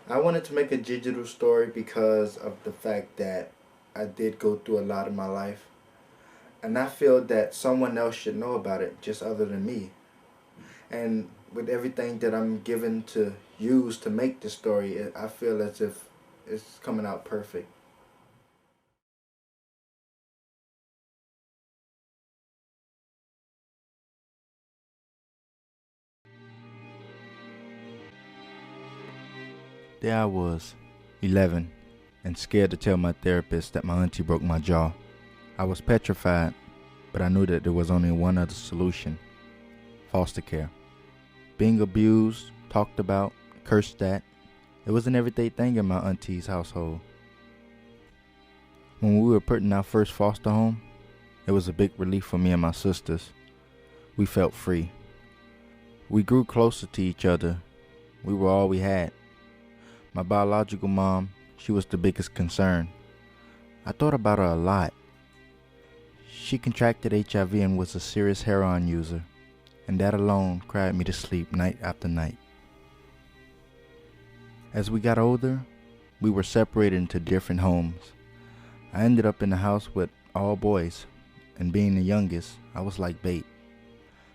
I wanted to make a digital story because of the fact that I did go through a lot in my life, and I feel that someone else should know about it just other than me. And with everything that I'm given to use to make the story, I feel as if it's coming out perfect. There I was, 11, and scared to tell my therapist that my auntie broke my jaw. I was petrified, but I knew that there was only one other solution: foster care. Being abused, talked about, cursed at, it was an everyday thing in my auntie's household. When we were put in our first foster home, it was a big relief for me and my sisters. We felt free. We grew closer to each other. We were all we had. My biological mom, she was the biggest concern. I thought about her a lot. She contracted HIV and was a serious heroin user, and that alone cried me to sleep night after night. As we got older, we were separated into different homes. I ended up in a house with all boys, and being the youngest, I was like bait.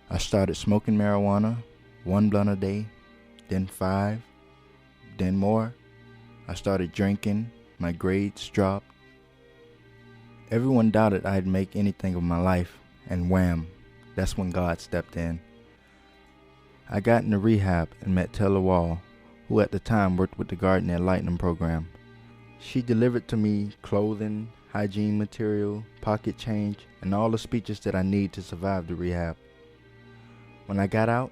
I started smoking marijuana, 1 blunt a day, then 5, then more. I started drinking, my grades dropped. Everyone doubted I'd make anything of my life, and wham, that's when God stepped in. I got into rehab and met Taylor Wall, who at the time worked with the Garden Lightning program. She delivered to me clothing, hygiene material, pocket change, and all the speeches that I need to survive the rehab. When I got out,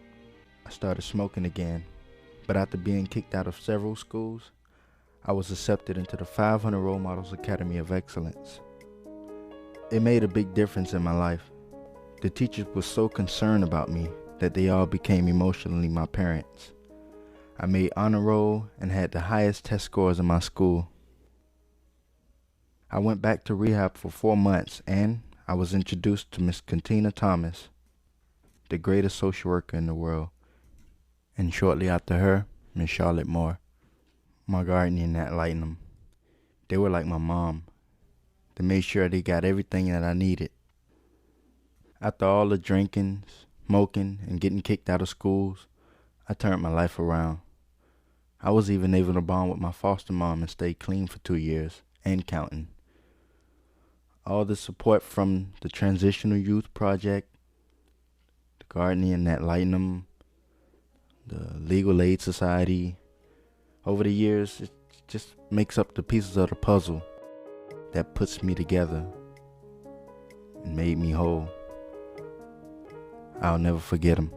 I started smoking again, but after being kicked out of several schools, I was accepted into the 500 Role Models Academy of Excellence. It made a big difference in my life. The teachers were so concerned about me that they all became emotionally my parents. I made honor roll and had the highest test scores in my school. I went back to rehab for 4 months and I was introduced to Miss Cantina Thomas, the greatest social worker in the world. And shortly after her, Miss Charlotte Moore, my guardian at Lightnum. They were like my mom. They made sure they got everything that I needed. After all the drinking, smoking, and getting kicked out of schools, I turned my life around. I was even able to bond with my foster mom and stay clean for 2 years, and counting. All the support from the Transitional Youth Project, the Guardian at Lightnum, the Legal Aid Society, over the years, it just makes up the pieces of the puzzle that puts me together and made me whole. I'll never forget them.